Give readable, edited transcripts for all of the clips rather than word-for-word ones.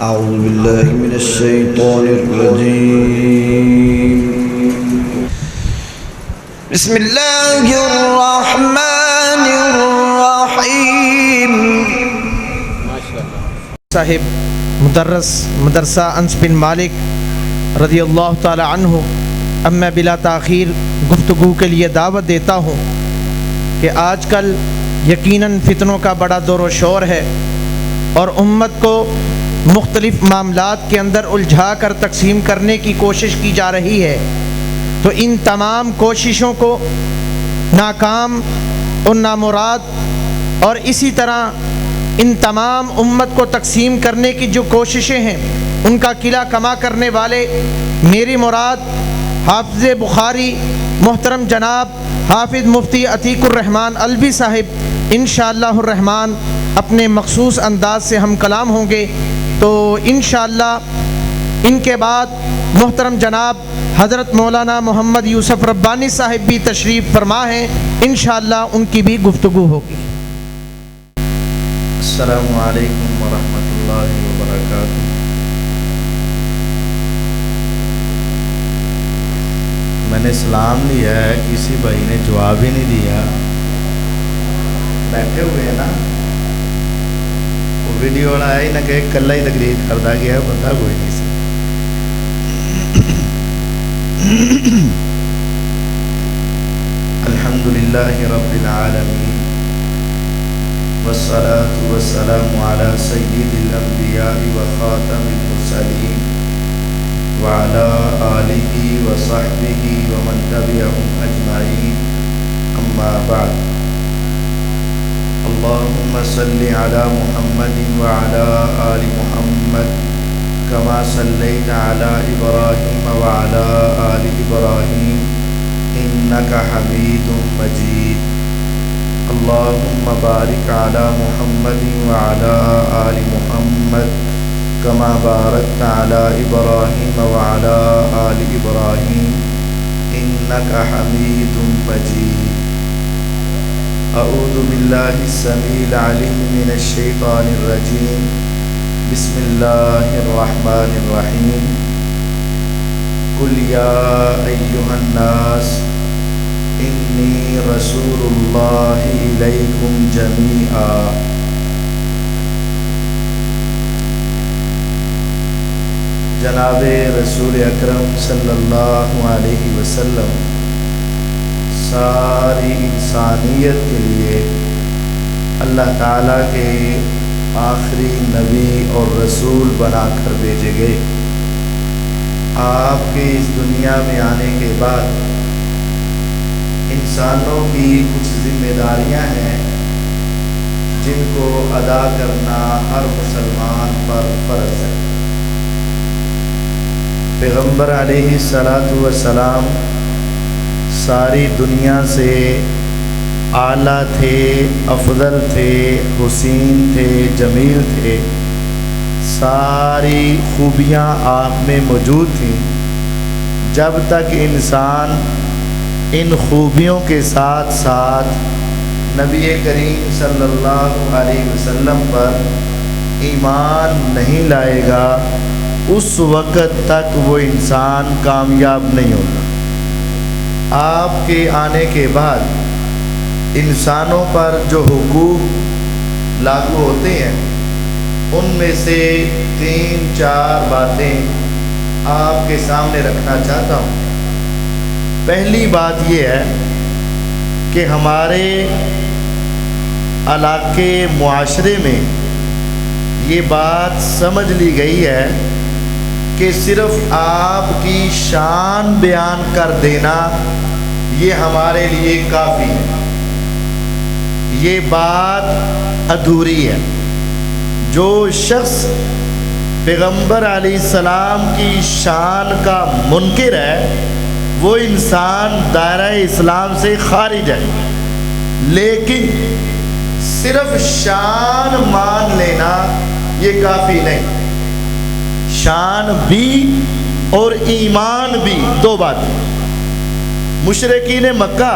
أعوذ بالله من الشيطان الرجيم بسم الله الرحمن الرحيم صاحب مدرسہ انس بن مالک رضی اللہ تعالی عنہ، اب میں بلا تاخیر گفتگو کے لیے دعوت دیتا ہوں کہ آج کل یقیناً فتنوں کا بڑا زور و شور ہے اور امت کو مختلف معاملات کے اندر الجھا کر تقسیم کرنے کی کوشش کی جا رہی ہے، تو ان تمام کوششوں کو ناکام اور نامراد اور اسی طرح ان تمام امت کو تقسیم کرنے کی جو کوششیں ہیں ان کا قلعہ کما کرنے والے میری مراد حافظ بخاری محترم جناب حافظ مفتی عتیق الرحمن الوی صاحب انشاءاللہ الرحمن اپنے مخصوص انداز سے ہم کلام ہوں گے، تو انشاءاللہ ان کے بعد محترم جناب حضرت مولانا محمد یوسف ربانی صاحب بھی تشریف فرما ہیں، انشاءاللہ ان کی بھی گفتگو ہوگی۔ السلام علیکم ورحمۃ اللہ وبرکاتہ۔ میں نے سلام لیا ہے، کسی بھائی نے جواب ہی نہیں دیا، بیٹھے ہوئے ہیں نا، وہ ویڈیو والا ہے نہ کہ کلا ہی تقریر کرتا گیا ہے، بندہ کوئی نہیں سی۔ الحمدللہ رب العالمین والصلاة والسلام على سید الانبیاء وخاتم المرسلین وعلى آلہ وصحبہ ومن تبعهم اجمعین، اما بعد۔ اللہم صل علی محمد وعلى آل محمد كما صلیت علی ابراہیم وعلى آل ابراہیم انک حمید مجید۔ اللہم بارک علی محمد وعلى آل محمد كما بارکت علی ابراہیم وعلى آل ابراہیم انک حمید مجید۔ اعوذ باللہ السمیع العلیم من الشیطان الرجیم، بسم اللہ الرحمن الرحیم۔ قل یا ایہا الناس انی رسول اللہ الیکم جمیعا۔ جناب رسول اکرم صلی اللہ علیہ وسلم ساری انسانیت کے لیے اللہ تعالیٰ کے آخری نبی اور رسول بنا کر بھیجے گئے۔ آپ کے اس دنیا میں آنے کے بعد انسانوں کی کچھ ذمہ داریاں ہیں جن کو ادا کرنا ہر مسلمان پر فرض ہے۔ پیغمبر علیہ الصلاۃ والسلام ساری دنیا سے اعلیٰ تھے، افضل تھے، حسین تھے، جمیل تھے، ساری خوبیاں آپ میں موجود تھیں۔ جب تک انسان ان خوبیوں کے ساتھ ساتھ نبی کریم صلی اللہ علیہ وسلم پر ایمان نہیں لائے گا، اس وقت تک وہ انسان کامیاب نہیں ہوگا۔ آپ کے آنے کے بعد انسانوں پر جو حقوق لاگو ہوتے ہیں ان میں سے 3-4 باتیں آپ کے سامنے رکھنا چاہتا ہوں۔ پہلی بات یہ ہے کہ ہمارے علاقے معاشرے میں یہ بات سمجھ لی گئی ہے کہ صرف آپ کی شان بیان کر دینا یہ ہمارے لیے کافی ہے۔ یہ بات ادھوری ہے۔ جو شخص پیغمبر علیہ السلام کی شان کا منکر ہے وہ انسان دائرہ اسلام سے خارج ہے، لیکن صرف شان مان لینا یہ کافی نہیں۔ شان بھی اور ایمان بھی دو باتیں۔ مشرکین مکہ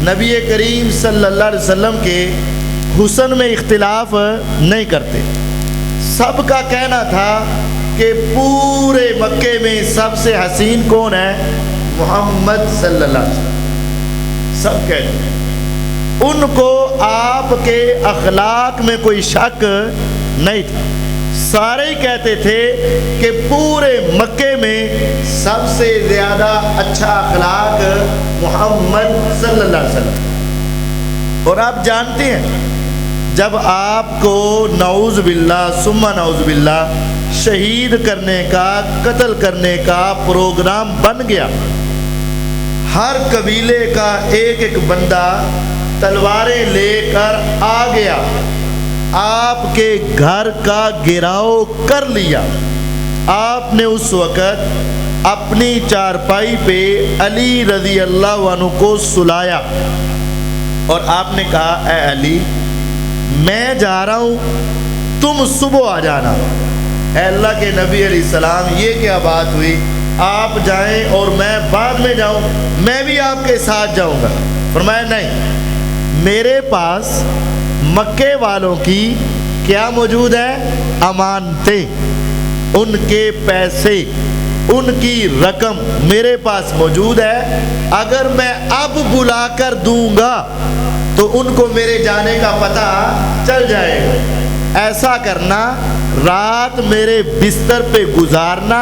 نبی کریم صلی اللہ علیہ وسلم کے حسن میں اختلاف نہیں کرتے، سب کا کہنا تھا کہ پورے مکے میں سب سے حسین کون ہے؟ محمد صلی اللہ علیہ وسلم. سب کہتے ہیں. ان کو آپ کے اخلاق میں کوئی شک نہیں تھا. سارے ہی کہتے تھے کہ پورے مکے میں سب سے زیادہ اچھا اخلاق محمد صلی اللہ علیہ وسلم. اور آپ جانتے ہیں جب آپ کو نعوذ باللہ ثم نعوذ باللہ شہید کرنے کا، قتل کرنے کا پروگرام بن گیا، ہر قبیلے کا ایک ایک بندہ تلواریں لے کر آ گیا، آپ کے گھر کا گھیراؤ کر لیا، آپ نے اس وقت اپنی چارپائی پہ علی رضی اللہ عنہ کو سلایا اور آپ نے کہا اے علی میں جا رہا ہوں، تم صبح آ جانا. اے اللہ کے نبی علیہ السلام یہ کیا بات ہوئی، آپ جائیں اور میں بعد میں جاؤں، میں بھی آپ کے ساتھ جاؤں گا. فرمایا نہیں، میرے پاس مکے والوں کی کیا موجود ہے؟ امانتیں، ان کے پیسے، ان کی رقم میرے پاس موجود ہے. اگر میں اب بلا کر دوں گا تو ان کو میرے جانے کا پتہ چل جائے گا. ایسا کرنا، رات میرے بستر پہ گزارنا،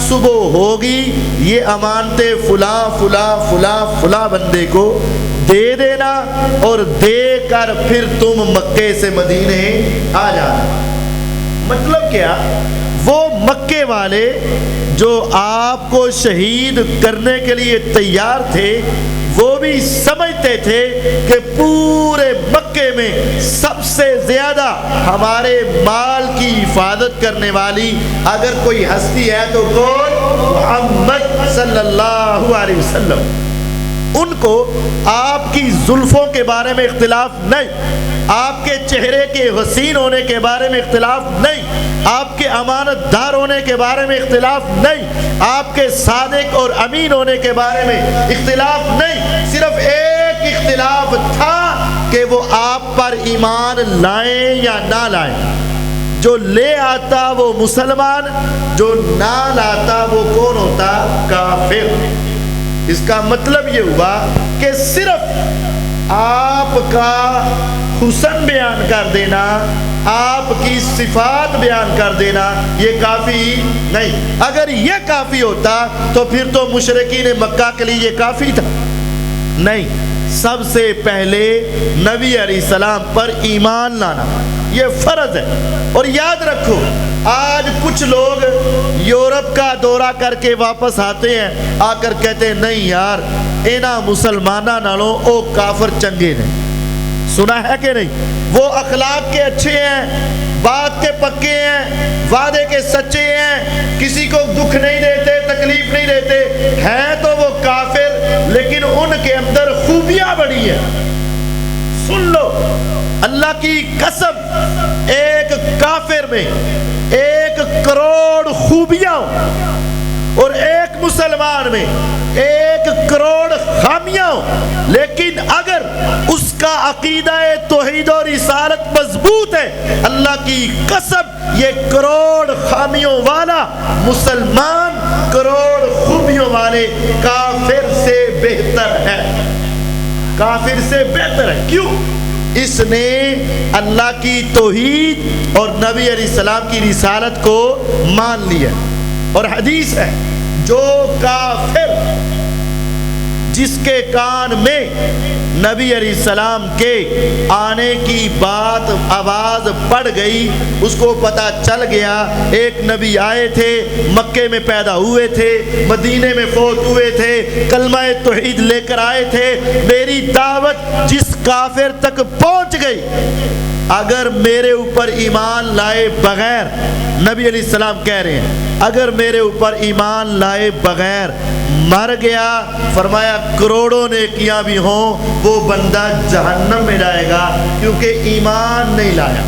صبح ہوگی یہ امانتیں فلاں فلاں فلاں فلاں بندے کو دے دینا اور دے کر پھر تم مکے سے مدینے آ جانا. مطلب کیا؟ وہ مکے والے جو آپ کو شہید کرنے کے لیے تیار تھے وہ بھی سمجھتے تھے کہ پورے مکے میں سب سے زیادہ ہمارے مال کی حفاظت کرنے والی اگر کوئی ہستی ہے تو کون؟ محمد صلی اللہ علیہ وسلم. ان کو آپ کی زلفوں کے بارے میں اختلاف نہیں، آپ کے چہرے کے حسین ہونے کے بارے میں اختلاف نہیں، آپ کے امانت دار ہونے کے بارے میں اختلاف نہیں، آپ کے صادق اور امین ہونے کے بارے میں اختلاف نہیں. صرف ایک اختلاف تھا کہ وہ آپ پر ایمان لائیں یا نہ لائیں. جو لے آتا وہ مسلمان، جو نہ لاتا وہ کون ہوتا؟ کافر. اس کا مطلب یہ ہوا کہ صرف آپ کا حسن بیان کر دینا، آپ کی صفات بیان کر دینا یہ کافی نہیں. اگر یہ کافی ہوتا تو پھر تو مشرکین مکہ کے لیے یہ کافی تھا. نہیں، سب سے پہلے نبی علیہ السلام پر ایمان لانا یہ فرض ہے. اور یاد رکھو آج کچھ لوگ یورپ کا دورہ کر کے واپس آتے ہیں، آ کر کہتے ہیں نہیں یار اینا مسلمانہ نالوں او کافر چنگے نے. سنا ہے کہ نہیں؟ وہ اخلاق کے اچھے ہیں، بات کے پکے ہیں، وعدے کے سچے ہیں، کسی کو دکھ نہیں دیتے، تکلیف نہیں دیتے، ہیں تو وہ کافر لیکن ان کے اندر خوبیاں بڑی ہیں. سن لو اللہ کی قسم، ایک کافر میں 1 کروڑ خوبیاں اور ایک مسلمان میں 1 کروڑ خامیاں، لیکن اگر اس کا عقیدہ توحید اور رسالت مضبوط ہے، اللہ کی قسم یہ کروڑ خامیوں والا مسلمان کروڑ خوبیوں والے کافر سے بہتر ہے. کافر سے بہتر ہے. کیوں؟ اس نے اللہ کی توحید اور نبی علیہ السلام کی رسالت کو مان لیا. اور حدیث ہے جو کافر جس کے کان میں نبی علیہ السلام کے آنے کی بات آواز پڑ گئی، اس کو پتہ چل گیا ایک نبی آئے تھے، مکے میں پیدا ہوئے تھے، مدینے میں فوت ہوئے تھے، کلمہ توحید لے کر آئے تھے، میری دعوت جس کافر تک پہنچ گئی اگر میرے اوپر ایمان لائے بغیر، نبی علیہ السلام کہہ رہے ہیں اگر میرے اوپر ایمان لائے بغیر مر گیا، فرمایا کروڑوں نیکیاں بھی ہوں وہ بندہ جہنم میں جائے گا کیونکہ ایمان نہیں لایا.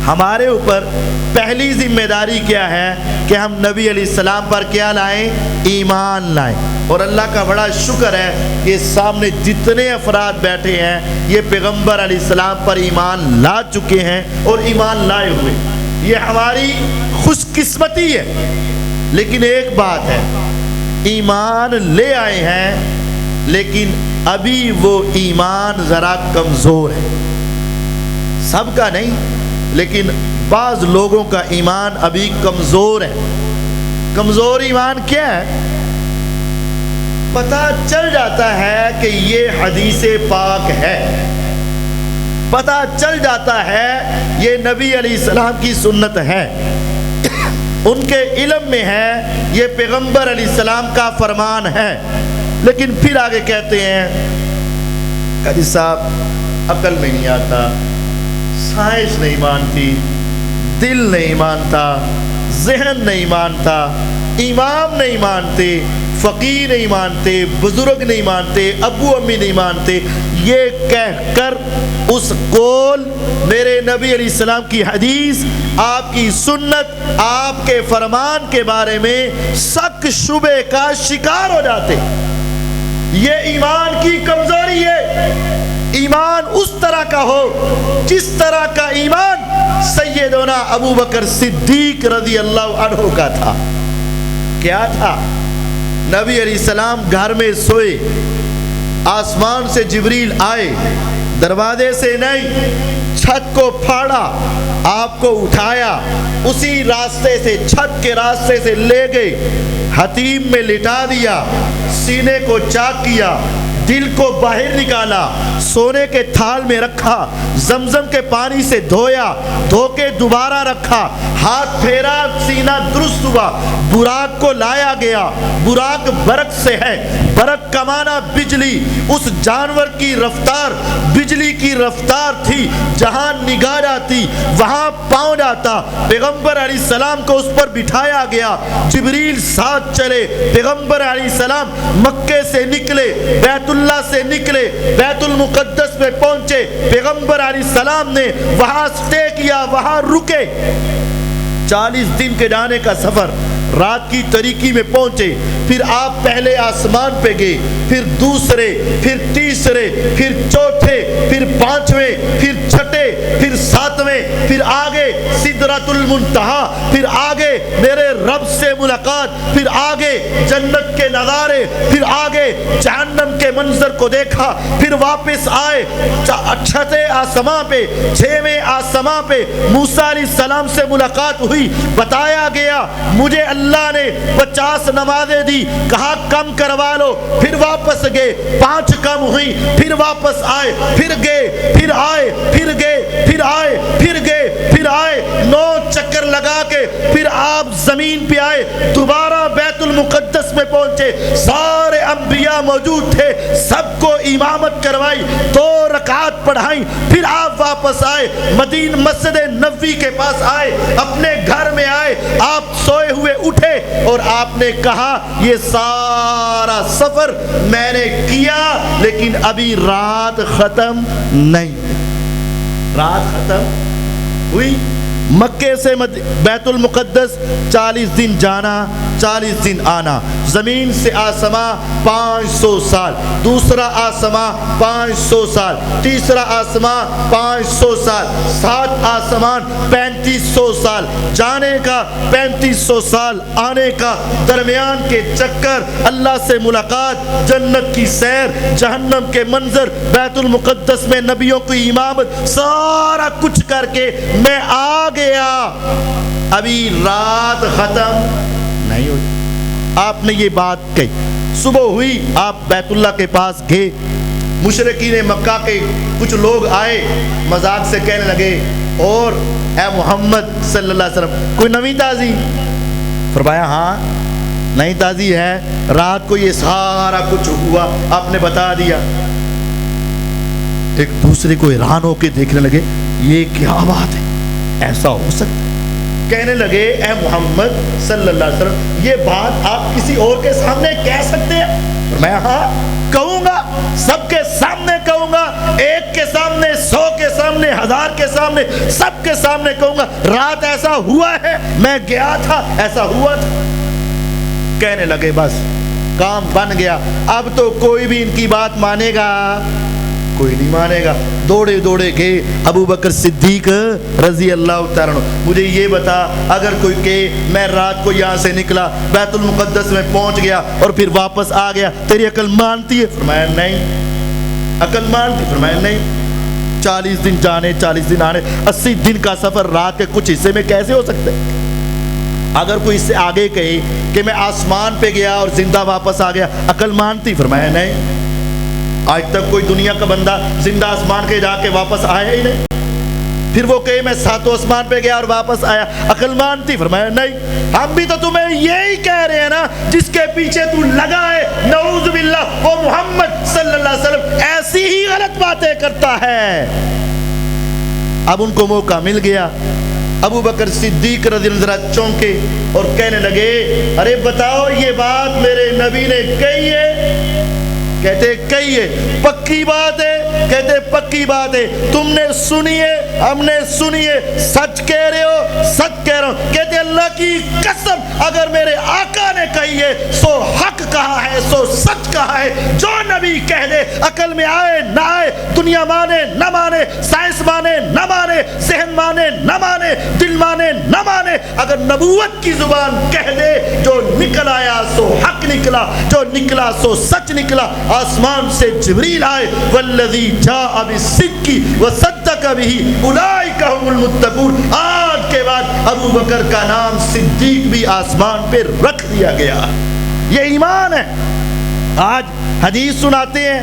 ہمارے اوپر پہلی ذمہ داری کیا ہے کہ ہم نبی علیہ السلام پر کیا لائیں؟ ایمان لائیں. اور اللہ کا بڑا شکر ہے کہ سامنے جتنے افراد بیٹھے ہیں یہ پیغمبر علیہ السلام پر ایمان لا چکے ہیں اور ایمان لائے ہوئے. یہ ہماری خوش قسمتی ہے. لیکن ایک بات ہے، ایمان لے آئے ہیں لیکن ابھی وہ ایمان ذرا کمزور ہے. سب کا نہیں لیکن بعض لوگوں کا ایمان ابھی کمزور ہے. کمزور ایمان کیا ہے؟ پتہ چل جاتا ہے کہ یہ حدیث پاک ہے، پتہ چل جاتا ہے یہ نبی علیہ السلام کی سنت ہے، ان کے علم میں ہے یہ پیغمبر علیہ السلام کا فرمان ہے. لیکن پھر آگے کہتے ہیں قاضی صاحب عقل میں نہیں آتا، سائنس نہیں مانتی، دل نہیں مانتا، ذہن نہیں مانتا، امام نہیں مانتے، فقیر نہیں مانتے، بزرگ نہیں مانتے، ابو امی نہیں مانتے. یہ کہہ کر اس قول میرے نبی علیہ السلام کی حدیث، آپ کی سنت، آپ کے فرمان کے بارے میں شک شبے کا شکار ہو جاتے. یہ ایمان کی کمزوری ہے. ایمان اس طرح کا ہو جس طرح کا ایمان سیدنا ابو بکر صدیق رضی اللہ عنہ کا تھا. کیا تھا؟ نبی علیہ السلام گھر میں سوئے، آسمان سے جبریل آئے، دروازے سے نہیں چھت کو پھاڑا، آپ کو اٹھایا، اسی راستے سے، چھت کے راستے سے لے گئے، حتیم میں لٹا دیا، سینے کو چاک کیا، دل کو باہر نکالا، سونے کے تھال میں رکھا، زمزم کے پانی سے دھویا، دھو کے دوبارہ رکھا، ہاتھ پھیرا، سینہ درست ہوا، براق کو لایا گیا. براق برق سے ہے، برق کا معنی بجلی. اس جانور کی رفتار بجلی کی رفتار تھی، جہاں نگاہ جاتی وہاں پاؤں جاتا. پیغمبر علیہ السلام کو اس پر بٹھایا گیا، جبریل ساتھ چلے. پیغمبر علیہ السلام مکے سے نکلے، بیت اللہ سے نکلے، بیت المقدس میں پہنچے. پیغمبر علیہ السلام نے وہاں سٹے کیا، وہاں رکے. 40 دن کے جانے کا سفر، رات کی تاریکی میں پہنچے. پھر آپ پہلے آسمان پہ گئے، پھر دوسرے، پھر تیسرے، پھر چوتھے، پھر پانچویں، پھر چھٹے، پھر ساتویں، پھر آگے سدرۃ المنتہا، پھر آگے میرے رب سے ملاقات، پھر آگے جنت کے نظارے، پھر آگے جہنم کے منظر کو دیکھا. پھر واپس آئے چھٹے آسمان پہ، 6ویں آسمان پہ موسیٰ علیہ السلام سے ملاقات ہوئی. بتایا گیا مجھے اللہ نے 50 نمازیں دی، کہا کم کروا لو. پھر واپس گئے، 5 کم ہوئی، پھر واپس آئے، پھر گئے، پھر آئے، پھر گئے، پھر آئے، پھر گئے، پھر آئے. 9 چکر لگا کے پھر آپ زمین پہ آئے، دوبارہ بیت المقدس میں پہنچے. سارے انبیاء موجود تھے، سب کو امامت کروائی، 2 رکعات پڑھائی. پھر آپ واپس آئے، مدینہ مسجد نبوی کے پاس آئے، اپنے گھر میں آئے. آپ سوئے ہوئے اٹھے اور آپ نے کہا یہ سارا سفر میں نے کیا لیکن ابھی رات ختم نہیں. رات ختم ہوئی. مکے سے بیت المقدس 40 دن جانا، 40 دن آنا. زمین سے آسمان 500 سال، دوسرا آسمان 500 سال، تیسرا آسمان 500 سال، 7 آسمان 3500 سال. جانے کا 3500 سال، آنے کا درمیان کے چکر، اللہ سے ملاقات، جنت کی سیر، جہنم کے منظر، بیت المقدس میں نبیوں کی امامت، سارا کچھ کر کے میں آ گیا. ابھی رات ختم نہیں ہوئی. آپ نے یہ بات کہی. صبح ہوئی، آپ بیت اللہ کے پاس گئے. مشرکین مکہ کے کچھ لوگ آئے، مذاق سے کہنے لگے اور اے محمد صلی اللہ علیہ وسلم کوئی نئی تازی؟ فرمایا ہاں نئی تازی ہے، رات کو یہ سارا کچھ ہوا، آپ نے بتا دیا. ایک دوسرے کو حیران ہو کے دیکھنے لگے یہ کیا بات ہے، ایسا ہو سکتا ہے؟ کہنے لگے اے محمد صلی اللہ علیہ وسلم یہ بات آپ کسی اور کے سامنے کہہ سکتے ہیں؟ میں ہاں کہوں گا، سب کے سامنے کہوں گا، 1 کے سامنے، 100 کے سامنے، 1000 کے سامنے، سب کے سامنے کہوں گا رات ایسا ہوا ہے، میں گیا تھا، ایسا ہوا تھا. کہنے لگے بس کام بن گیا، اب تو کوئی بھی ان کی بات مانے گا کوئی نہیں مانے گا۔ دوڑے دوڑے گئے ابو بکر صدیق رضی اللہ تعالیٰ عنہ، مجھے یہ بتا اگر کوئی کہے میں رات کو یہاں سے نکلا بیت المقدس میں پہنچ گیا اور پھر واپس آ گیا، تیری عقل مانتی ہے؟ فرمایا نہیں۔ عقل مانتی؟ فرمایا نہیں۔ 40 دن جانے 40 دن آنے، 80 دن کا سفر رات کے کچھ حصے میں کیسے ہو سکتا ہے؟ اگر کوئی اس سے آگے کہے کہ میں آسمان پہ گیا اور زندہ واپس آ گیا، عقل مانتی؟ فرمایا نہیں۔ آج تک کوئی دنیا کا بندہ زندہ آسمان کے جا کے واپس آیا ہی نہیں۔ پھر وہ کہے میں 7 آسمان پہ گیا اور واپس آیا، عقل مانتی؟ فرمایا نہیں۔ ہم بھی تو تمہیں یہی کہہ رہے ہیں نا، جس کے پیچھے تو لگا ہے نعوذ باللہ وہ محمد صلی اللہ علیہ وسلم ایسی ہی غلط باتیں کرتا ہے۔ اب ان کو موقع مل گیا، ابو بکر صدیق رضی اللہ عنہ چونکے اور کہنے لگے ارے بتاؤ یہ بات میرے نبی نے کہی ہے؟ کہتے کہی ہے۔ پکی بات ہے؟ کہتے پکی بات ہے۔ تم نے سنی ہے؟ ہم نے سنی ہے۔ سچ کہہ رہے ہو؟ سچ کہہ رہا ہوں۔ کہتے اللہ کی قسم اگر میرے آقا نے کہی ہے سو حق کہا ہے، سو سچ کہا ہے۔ جو نبی کہہ دے عقل میں آئے نہ آئے، دنیا مانے نہ مانے، سائنس مانے نہ مانے، ذہن مانے نہ مانے، دل مانے نہ مانے، اگر نبوت کی زبان کہہ دے جو نکل آیا سو حق نکلا، جو نکلا سو سچ نکلا۔ آسمان سے جبریل آئے والذی جاء بالصدق وصدق به اولئک هم المتقون۔ آج کے بعد ابو بکر کا نام صدیق بھی آسمان پہ رکھ دیا گیا۔ یہ ایمان ہے۔ آج حدیث سناتے ہیں،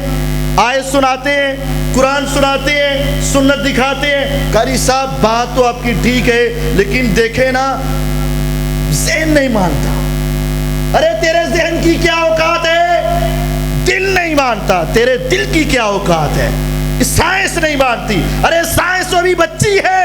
آیت سناتے ہیں، قرآن سناتے ہیں، سنت دکھاتے ہیں، قاری صاحب بات تو آپ کی ٹھیک ہے لیکن دیکھیں نا ذہن نہیں مانتا۔ ارے تیرے ذہن کی کیا اوقات ہے؟ دل نہیں مانتا۔ تیرے دل کی کیا اوقات ہے؟ سائنس نہیں مانتی۔ ارے سائنس ابھی بچی ہے،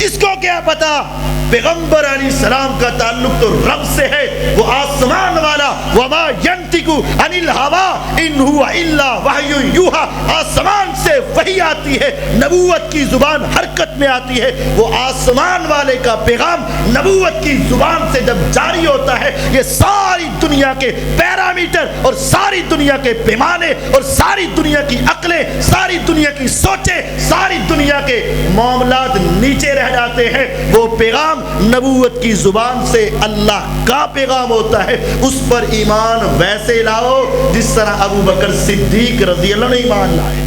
اس کو کیا پتا؟ پیغمبر علیہ السلام کا تعلق تو رب سے ہے، وہ آسمان والا، وما ینطق عن الہوی ان هو الا وحی یوحی، آسمان سے وحی آتی ہے، نبوت کی زبان حرکت میں آتی ہے۔ وہ آسمان والے کا پیغام نبوت کی زبان سے جب جاری ہوتا ہے، یہ ساری دنیا کے پیرامیٹر اور ساری دنیا کے پیمانے اور ساری دنیا کی عقلیں، ساری دنیا کی سوچیں، ساری دنیا کے معاملات نیچے رہ جاتے ہیں۔ وہ پیغام نبوت کی زبان سے اللہ کا پیغام ہوتا ہے، اس پر ایمان ویسے لاؤ جس طرح ابو بکر صدیق رضی اللہ عنہ ایمان لائے۔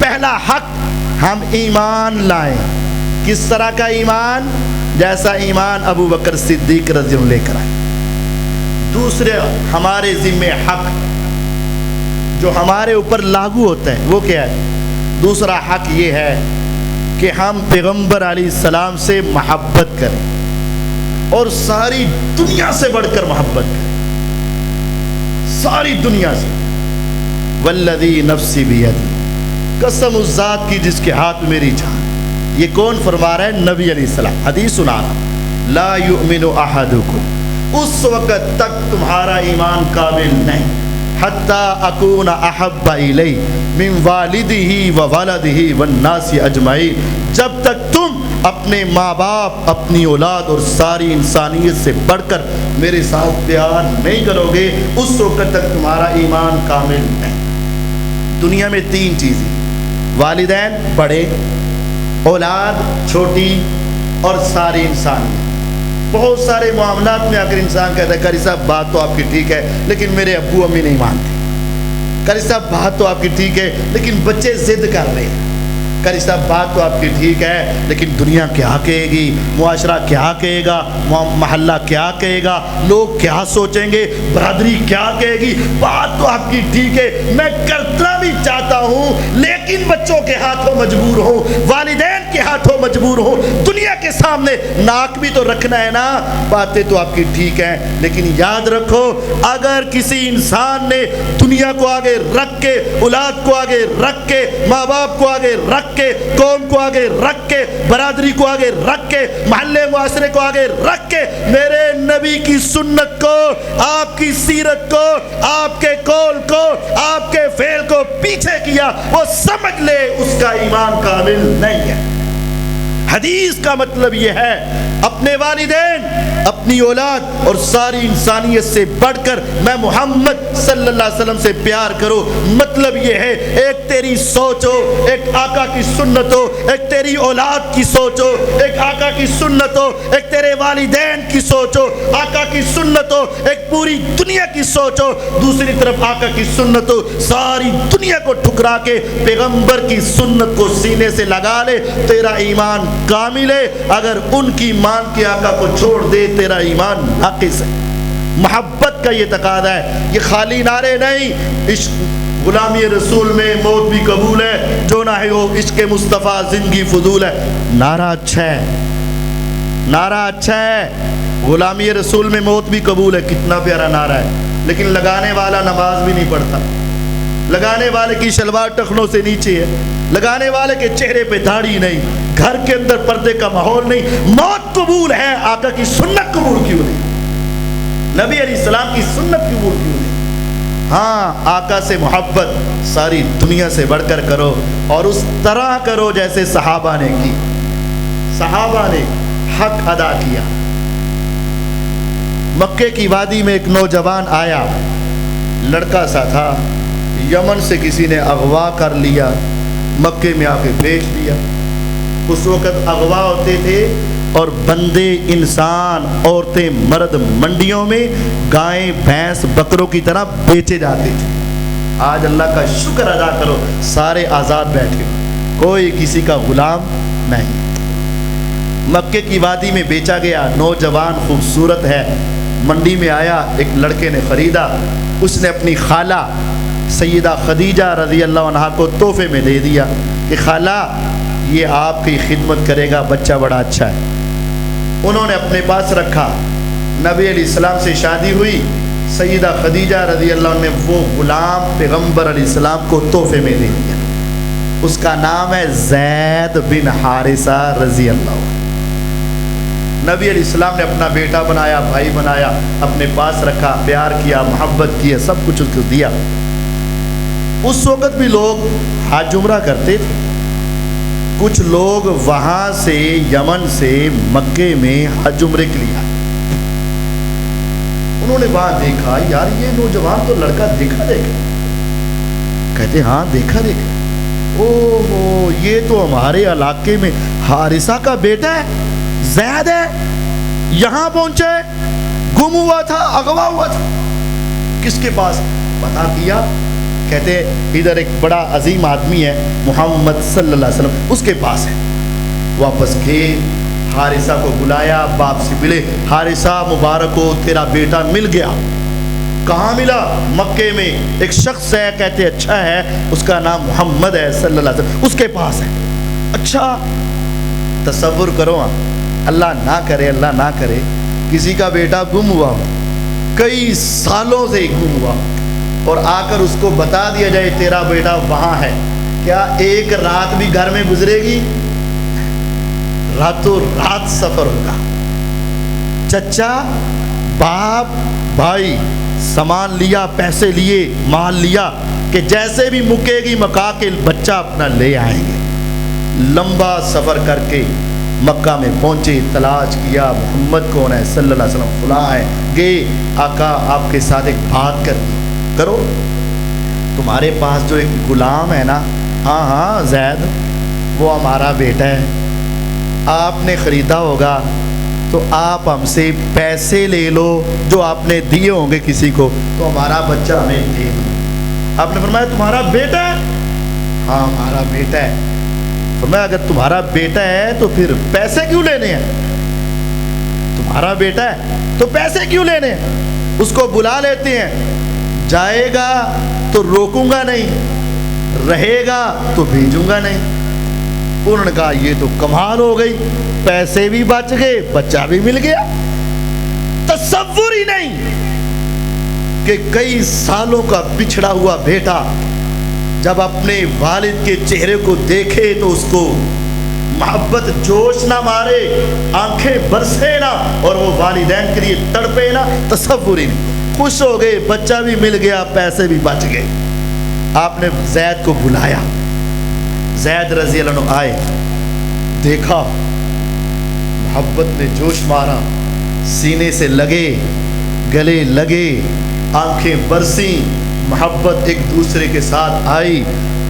پہلا حق ہم ایمان لائیں، کس طرح کا ایمان؟ جیسا ایمان ابو بکر صدیق رضی اللہ عنہ لے کر آئے۔ دوسرے ہمارے ذمہ حق جو ہمارے اوپر لاگو ہوتا ہے وہ کیا ہے؟ دوسرا حق یہ ہے کہ ہم پیغمبر علیہ السلام سے محبت کریں اور ساری دنیا سے بڑھ کر محبت کریں، ساری دنیا سے۔ والذی نفسی بیدی، قسم اس ذات کی جس کے ہاتھ میں میری جان۔ یہ کون فرما رہا ہے؟ نبی علیہ السلام حدیث سنا رہا۔ لا یؤمن احدکم، اس وقت تک تمہارا ایمان کامل نہیں، حتی اکون احب الیہ من والدہ وولدہ والناس اجمعین، جب تک تم اپنے ماں باپ، اپنی اولاد اور ساری انسانیت سے بڑھ کر میرے ساتھ پیار نہیں کرو گے اس وقت تک تمہارا ایمان کامل نہیں۔ دنیا میں 3 چیزیں، والدین بڑے، اولاد چھوٹی اور ساری انسانیت۔ بہت سارے معاملات میں اگر انسان کہتا ہے قاری صاحب بات تو آپ کی ٹھیک ہے لیکن میرے ابو امی نہیں مانتے، قاری صاحب بات تو آپ کی ٹھیک ہے لیکن بچے ضد کر رہے ہیں، قاری صاحب بات تو آپ کی ٹھیک ہے لیکن دنیا کیا کہے گی، معاشرہ کیا کہے گا، محلہ کیا کہے گا، لوگ کیا سوچیں گے، برادری کیا کہے گی۔ بات تو آپ کی ٹھیک ہے، میں کرنا بھی چاہتا ہوں لیکن بچوں کے ہاتھوں مجبور ہوں، والدین کے ہاتھوں مجبور ہوں، دنیا کے سامنے ناک بھی تو رکھنا ہے نا۔ باتیں تو آپ کی ٹھیک ہیں لیکن یاد رکھو اگر کسی انسان نے دنیا کو آگے رکھ کے، اولاد کو آگے رکھ کے، ماں باپ کو آگے رکھ کے، قوم کو آگے رکھ کے، برادری کو آگے رکھ کے، محلے معاشرے کو آگے رکھ کے میرے نبی کی سنت کو، آپ کی سیرت کو، آپ کے قول کو، آپ کے فعل کو پیچھے کیا، وہ سمجھ لے اس کا ایمان کامل نہیں ہے۔ حدیث کا مطلب یہ ہے اپنے والدین، اپنی اولاد اور ساری انسانیت سے بڑھ کر میں محمد صلی اللہ علیہ وسلم سے پیار کرو۔ مطلب یہ ہے ایک تیری سوچ ہو، ایک آقا کی سنت ہو، ایک تیری اولاد کی سوچ ہو، ایک آقا کی سنت ہو، ایک تیرے والدین کی سوچ ہو، آقا کی سنت ہو، ایک پوری دنیا کی سوچ ہو، دوسری طرف آقا کی سنت ہو، ساری دنیا کو ٹھکرا کے پیغمبر کی سنت کو سینے سے لگا لے، تیرا ایمان کامل ہے۔ اگر ان کی مان کے آقا کو چھوڑ دے تیرا ایمان ناقص ہے۔ محبت کا یہ تقاضا ہے، یہ خالی نعرے نہیں۔ عشق غلامی رسول میں موت بھی قبول ہے، جو نہ ہے وہ عشق مصطفیٰ زندگی فضول ہے۔ نعرہ اچھا ہے، نعرہ اچھا ہے، غلامی رسول میں موت بھی قبول ہے، کتنا پیارا نعرہ ہے، لیکن لگانے والا نماز بھی نہیں پڑھتا، لگانے والے کی شلوار ٹخنوں سے نیچے ہے، لگانے والے کے چہرے پہ داڑھی نہیں، گھر کے اندر پردے کا ماحول نہیں۔ موت قبول ہے، آقا کی سنت قبول کیوں نہیں؟ نبی علیہ السلام کی سنت قبول کیوں نہیں؟ ہاں، آقا سے محبت ساری دنیا سے بڑھ کر کرو، اور اس طرح کرو جیسے صحابہ نے کی۔ صحابہ نے حق ادا کیا۔ مکے کی وادی میں ایک نوجوان آیا، لڑکا سا تھا، یمن سے کسی نے اغوا کر لیا، مکے میں آ کے بیچ دیا۔ اس وقت اغوا ہوتے تھے اور بندے، انسان، عورتیں، مرد منڈیوں میں گائیں، بھینس، بکروں کی طرح بیچے جاتے تھے۔ آج اللہ کا شکر ادا کرو، سارے آزاد بیٹھے، کوئی کسی کا غلام نہیں۔ مکے کی وادی میں بیچا گیا، نوجوان خوبصورت ہے، منڈی میں آیا، ایک لڑکے نے خریدا، اس نے اپنی خالہ سیدہ خدیجہ رضی اللہ عنہا کو تحفے میں دے دیا کہ خالہ یہ آپ کی خدمت کرے گا، بچہ بڑا اچھا ہے۔ انہوں نے اپنے پاس رکھا۔ نبی علیہ السلام سے شادی ہوئی، سیدہ خدیجہ رضی اللہ عنہ نے وہ غلام پیغمبر علیہ السلام کو تحفے میں دے دیا۔ اس کا نام ہے زید بن حارثہ رضی اللہ عنہ۔ نبی علیہ السلام نے اپنا بیٹا بنایا، بھائی بنایا، اپنے پاس رکھا، پیار کیا، محبت کیا، سب کچھ اس کو دیا۔ اس وقت بھی لوگ حج عمرہ کرتے تھے۔ کچھ لوگ وہاں سے یمن سے مکے میں حج عمرے کے لیے آئے۔ انہوں نے وہاں دیکھا، یار یہ نوجوان تو لڑکا دیکھا کہتے ہاں دیکھا اوہ یہ تو ہمارے علاقے میں حارثہ کا بیٹا ہے، زید ہے، یہاں پہنچے، گم ہوا تھا، اغوا ہوا تھا۔ کس کے پاس؟ پتہ کیا، کہتے ادھر ایک بڑا عظیم آدمی ہے محمد صلی اللہ علیہ وسلم، اس کے پاس ہے۔ واپس گئے، حارثہ کو بلایا، باپ سے ملے، حارثہ مبارک ہو، تیرا بیٹا مل گیا۔ کہاں ملا؟ مکے میں ایک شخص ہے، کہتے اچھا ہے، اس کا نام محمد ہے صلی اللہ علیہ وسلم، اس کے پاس ہے۔ اچھا، تصور کرو، اللہ نہ کرے، اللہ نہ کرے کسی کا بیٹا گم ہوا ہو، کئی سالوں سے گم ہوا، اور آ کر اس کو بتا دیا جائے تیرا بیٹا وہاں ہے، کیا ایک رات بھی گھر میں گزرے گی؟ راتوں رات سفر ہوگا۔ چچا، باپ، بھائی سامان لیا، پیسے لیے، مال لیا کہ جیسے بھی مکے گی مکا کے بچہ اپنا لے آئیں گے۔ لمبا سفر کر کے مکہ میں پہنچے، تلاش کیا محمد کون ہے، صلی اللہ علیہ وسلم فلاں ہے، گئے، آقا آپ کے ساتھ ایک بات کرو، تمہارے پاس جو ایک غلام ہے نا، ہاں زید، وہ ہمارا بیٹا ہے، آپ نے خریدا ہوگا تو آپ ہم سے پیسے لے لو جو آپ نے دیے ہوں گے کسی کو، تو ہمارا بچہ ہمیں دے دو۔ آپ نے فرمایا تمہارا بیٹا ہے؟ ہاں ہمارا بیٹا ہے۔ فرمایا اگر تمہارا بیٹا ہے تو پھر پیسے کیوں لینے ہیں؟ تمہارا بیٹا ہے تو پیسے کیوں لینے ہیں؟ اس کو بلا لیتے ہیں، جائے گا تو روکوں گا نہیں، رہے گا تو بھیجوں گا نہیں۔ انہوں نے کہا یہ تو کمال ہو گئی، پیسے بھی بچ گئے، بچہ بھی مل گیا۔ تصور ہی نہیں کہ کئی سالوں کا بچھڑا ہوا بیٹا جب اپنے والد کے چہرے کو دیکھے تو اس کو محبت جوش نہ مارے، آنکھیں برسے نہ، اور وہ والدین کے لیے تڑپے نہ، تصور ہی نہیں۔ خوش ہو گئے، بچہ بھی مل گیا، پیسے بھی بچ گئے۔ آپ نے زید کو بلایا، زید رضی اللہ عنہ آئے، دیکھا محبت نے جوش مارا، سینے سے لگے، گلے لگے، آنکھیں برسی، محبت ایک دوسرے کے ساتھ آئی،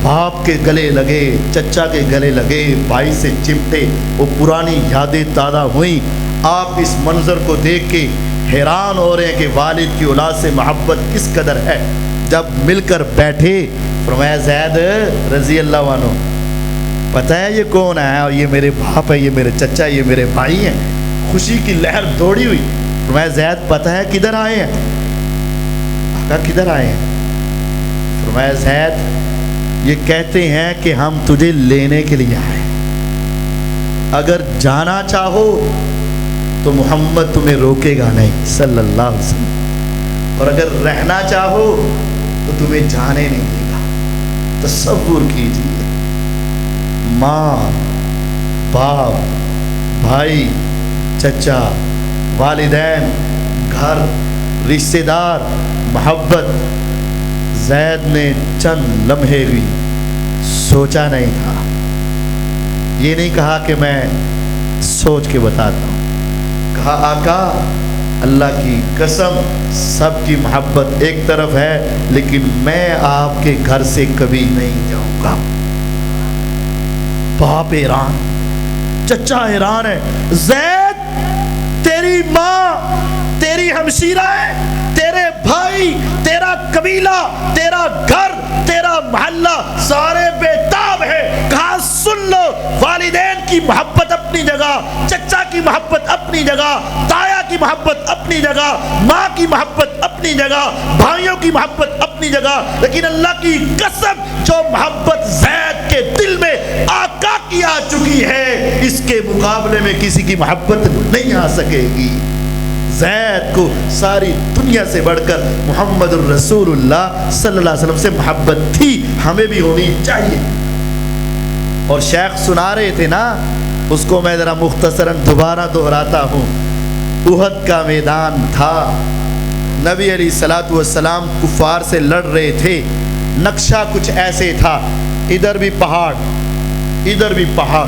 باپ کے گلے لگے، چچا کے گلے لگے، بھائی سے چمٹے، وہ پرانی یادیں تازہ ہوئیں۔ آپ اس منظر کو دیکھ کے حیران ہو رہے ہیں کہ والد کی اولاد سے محبت کس قدر ہے۔ جب مل کر بیٹھے فرمایا زید رضی اللہ عنہ، پتہ ہے یہ کون ہے؟ اور یہ میرے باپ ہے، یہ میرے چچا، یہ میرے بھائی ہیں۔ خوشی کی لہر دوڑی ہوئی۔ فرمایا زید پتہ ہے کدھر آئے ہیں؟ آقا کدھر آئے ہیں؟ فرمایا زید یہ کہتے ہیں کہ ہم تجھے لینے کے لیے آئے، اگر جانا چاہو تو محمد تمہیں روکے گا نہیں صلی اللہ علیہ وسلم، اور اگر رہنا چاہو تو تمہیں جانے نہیں دے گا۔ تصور کیجیے، ماں، باپ، بھائی، چچا، والدین، گھر، رشتہ دار، محبت۔ زید نے چند لمحے بھی سوچا نہیں تھا، یہ نہیں کہا کہ میں سوچ کے بتاتا ہوں، کہا آقا اللہ کی قسم سب کی محبت ایک طرف ہے، لیکن میں آپ کے گھر سے کبھی نہیں جاؤں گا۔ باپ حیران، چچا حیران ہے، زید تیری ماں تیری ہمشیرہ ہے، تیرے بھائی، تیرا قبیلہ، تیرا گھر، تیرا محلہ سارے بے تاب ہے۔ کہا سن لو، والدین کی محبت اپنی جگہ، چچا کی محبت اپنی جگہ، تایا کی محبت اپنی جگہ، ماں کی محبت اپنی جگہ، بھائیوں کی محبت اپنی جگہ، لیکن اللہ کی قسم جو محبت زید کے دل میں آقا کی آ چکی ہے، اس کے مقابلے میں کسی کی محبت نہیں آ سکے گی۔ زید کو ساری دنیا سے بڑھ کر محمد الرسول اللہ صلی اللہ علیہ وسلم سے محبت تھی، ہمیں بھی ہونی چاہیے۔ اور شیخ سنا رہے تھے نا، اس کو میں ذرا مختصراً دوبارہ دہراتا ہوں۔ احد کا میدان تھا، نبی علیہ الصلوۃ والسلام کفار سے لڑ رہے تھے، نقشہ کچھ ایسے تھا، ادھر بھی پہاڑ، ادھر بھی پہاڑ،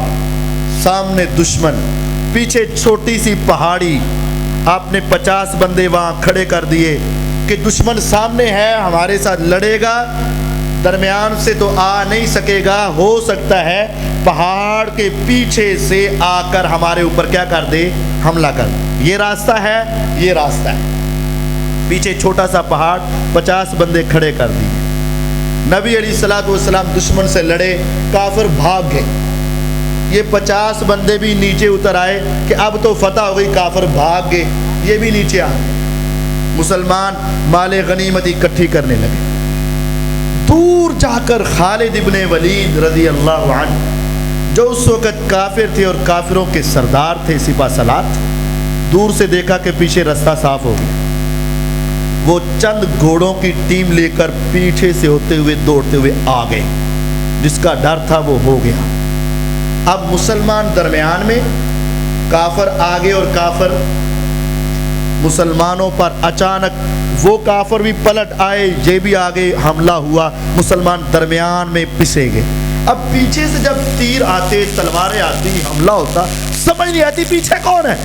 سامنے دشمن، پیچھے چھوٹی سی پہاڑی۔ آپ نے 50 بندے وہاں کھڑے کر دیے کہ دشمن سامنے ہے، ہمارے ساتھ لڑے گا، درمیان سے تو آ نہیں سکے گا، ہو سکتا ہے پہاڑ کے پیچھے سے آ کر ہمارے اوپر کیا کر دے، حملہ کر دے۔ یہ راستہ ہے، یہ راستہ ہے، پیچھے چھوٹا سا پہاڑ، 50 بندے کھڑے کر دیے۔ نبی علیہ الصلوۃ والسلام دشمن سے لڑے، کافر بھاگ گئے، یہ 50 بندے بھی نیچے اتر آئے کہ اب تو فتح ہو گئی، کافر بھاگ گئے، یہ بھی نیچے آ گئے۔ مسلمان مال غنیمت اکٹھی کرنے لگے۔ دور جا کر خالد ابن ولید رضی اللہ عنہ، جو اس وقت کافر تھے اور کافروں کے سردار تھے، سپہ سالار تھے، دور سے دیکھا کہ پیچھے رستہ صاف ہو گیا، وہ چند گھوڑوں کی ٹیم لے کر پیچھے سے ہوتے ہوئے دوڑتے ہوئے آ گئے، جس کا ڈر تھا وہ ہو گیا۔ اب مسلمان درمیان میں، کافر آگے، اور کافر مسلمانوں پر اچانک وہ کافر بھی پلٹ آئے، یہ بھی آگے حملہ ہوا، مسلمان درمیان میں پسے گئے۔ اب پیچھے سے جب تیر آتے، تلواریں آتی، حملہ ہوتا، سمجھ نہیں آتی پیچھے کون ہے،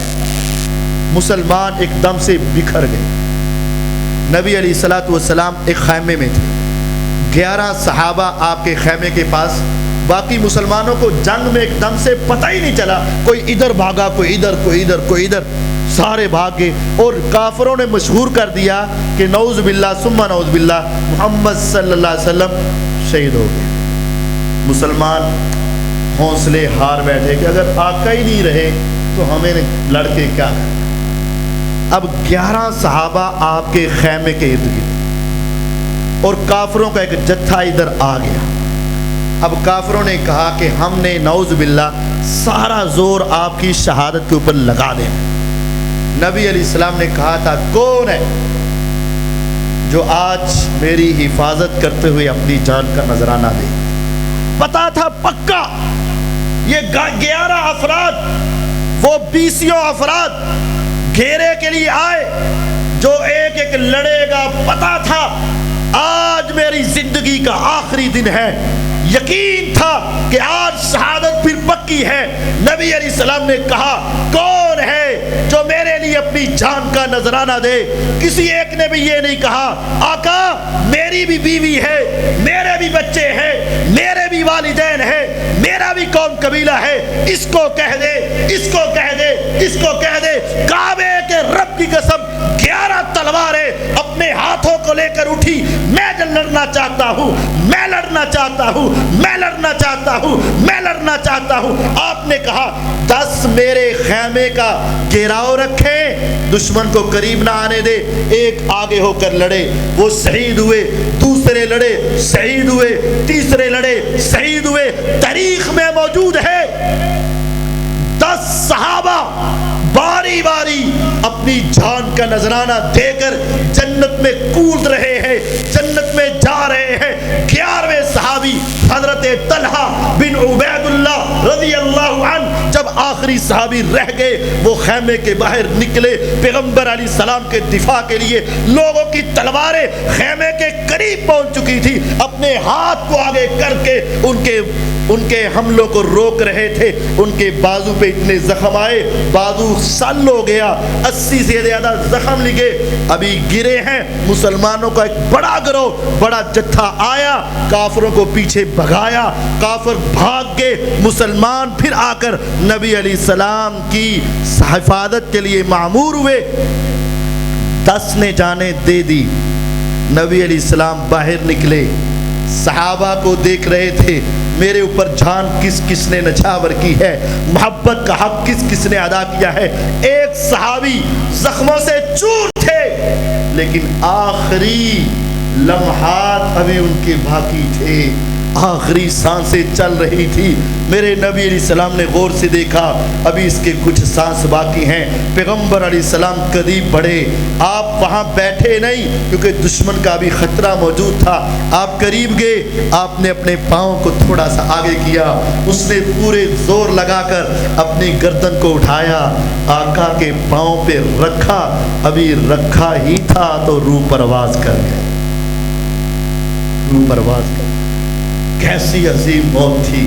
مسلمان ایک دم سے بکھر گئے۔ نبی علیہ الصلوۃ والسلام ایک خیمے میں تھے، 11 صحابہ آپ کے خیمے کے پاس، باقی مسلمانوں کو جنگ میں ایک دم سے پتہ ہی نہیں چلا، کوئی ادھر بھاگا، کوئی ادھر، کوئی ادھر، کوئی ادھر، سارے بھاگے، اور کافروں نے مشہور کر دیا کہ نعوذ باللہ ثم نعوذ باللہ محمد صلی اللہ علیہ وسلم شہید ہو گئے۔ مسلمان حوصلے ہار بیٹھے کہ اگر آقا ہی نہیں رہے تو ہمیں لڑ کے کیا کرنا۔ اب 11 صحابہ آپ کے خیمے کے ارد گرد، اور کافروں کا ایک جتھا ادھر آ گیا۔ اب کافروں نے کہا کہ ہم نے نعوذ باللہ سارا زور آپ کی شہادت کے اوپر لگا دیں۔ نبی علیہ السلام نے کہا تھا کون ہے جو آج میری حفاظت کرتے ہوئے اپنی جان کا نذرانہ دے؟ پتا تھا پکا یہ 11 افراد، وہ 20 افراد گھیرے کے لیے آئے، جو ایک ایک لڑے گا، پتا تھا آج میری زندگی کا آخری دن ہے، یقین تھا کہ آج شہادت پھر پکی ہے۔ نبی علیہ السلام نے کہا کون ہے جو میرے لیے اپنی جان کا نذرانہ دے؟ کسی ایک نے بھی یہ نہیں کہا آقا میری بھی بیوی ہے، میرے بھی بچے ہیں، میرے بھی والدین ہیں، میرا بھی قوم قبیلہ ہے، اس کو کہہ دے، اس کو کہہ دے، اس کو کہہ دے۔ کعبے کے رب کی قسم 11 تلواریں اپنے ہاتھوں کو لے کر اٹھی، میں لڑنا چاہتا ہوں، میں لڑنا چاہتا ہوں، میں لڑنا چاہتا ہوں، میں لڑنا چاہتا ہوں۔ آپ نے کہا 10 میرے خیمے کا گھیراؤ رکھے، دشمن کو قریب نہ آنے دے، ایک آگے ہو کر لڑے، وہ شہید ہوئے، دوسرے لڑے شہید ہوئے، تیسرے لڑے شہید ہوئے۔ تاریخ میں موجود ہے 10 صحابہ باری باری اپنی جان کا نذرانہ دے کر جنت میں کود رہے ہیں، جنت میں جا رہے ہیں۔ 11ویں صحابی حضرت طلحہ بن عبید اللہ رضی اللہ عنہ جب آخری صحابی رہ گئے، وہ خیمے کے باہر نکلے پیغمبر علیہ السلام کے دفاع کے لیے۔ لوگوں کی تلواریں خیمے کے قریب پہنچ چکی تھی، اپنے ہاتھ کو آگے کر کے ان کے حملوں کو روک رہے تھے۔ ان کے بازو پہ اتنے زخم آئے، بازو سل ہو گیا، 80 سے زیادہ زخم لگے، ابھی گرے ہیں۔ مسلمانوں کا ایک بڑا گروہ، بڑا جتھا آیا، کافروں کو پیچھے بھگایا، کافر بھاگ گئے۔ مسلمان پھر آ کر نبی علیہ السلام کی حفاظت کے لیے معمور ہوئے۔ 10 نے جانیں دے دی۔ نبی علیہ السلام باہر نکلے، صحابہ کو دیکھ رہے تھے، میرے اوپر جان کس کس نے نچھاور کی ہے، محبت کا حق کس کس نے ادا کیا ہے۔ ایک صحابی زخموں سے چور تھے، لیکن آخری لمحات ابھی ان کے باقی تھے، آخری سانسیں چل رہی تھی۔ میرے نبی علیہ السلام نے غور سے دیکھا، ابھی اس کے کچھ سانس باقی ہیں۔ پیغمبر علیہ السلام قریب بڑھے، آپ وہاں بیٹھے نہیں کیونکہ دشمن کا بھی خطرہ موجود تھا، آپ قریب گئے، آپ نے اپنے پاؤں کو تھوڑا سا آگے کیا، اس نے پورے زور لگا کر اپنی گردن کو اٹھایا، آقا کے پاؤں پہ رکھا، ابھی رکھا ہی تھا تو روح پرواز کر گئے، روح پرواز کر گئے۔ کیسی عظیم موت تھی۔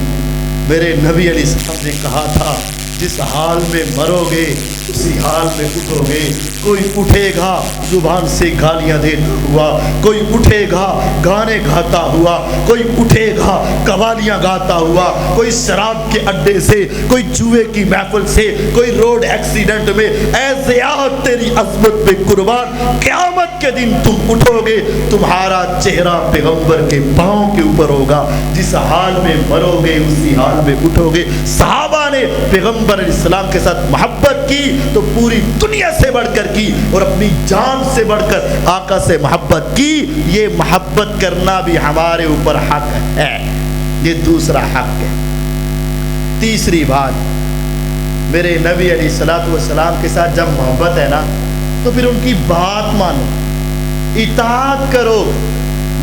میرے نبی علیہ السلام نے کہا تھا جس حال میں مرو گے اسی حال میں اٹھو گے۔ کوئی اٹھے گا زبان سے گالیاں دیتا ہوا، کوئی اٹھے گا گانے گاتا ہوا، کوئی اٹھے گا قوالیاں گاتا ہوا، کوئی شراب کے اڈے سے، کوئی جوئے کی محفل سے، کوئی روڈ ایکسیڈنٹ میں۔ اے ذات تیری عظمت پہ قربان، قیامت کے دن تم اٹھو گے، تمہارا چہرہ پیغمبر کے پاؤں کے اوپر ہوگا، جس حال میں مرو گے اسی حال میں اٹھو گے۔ صحابہ نے پیغمبر علیہ السلام کے ساتھ محبت کی تو پوری دنیا سے بڑھ کر کی، اور اپنی جان سے بڑھ کر آقا سے محبت کی۔ یہ محبت کرنا بھی ہمارے اوپر حق ہے، یہ دوسرا حق ہے۔ تیسری بات، میرے نبی علیہ الصلوۃ والسلام کے ساتھ جب محبت ہے نا تو پھر ان کی بات مانو، اطاعت کرو،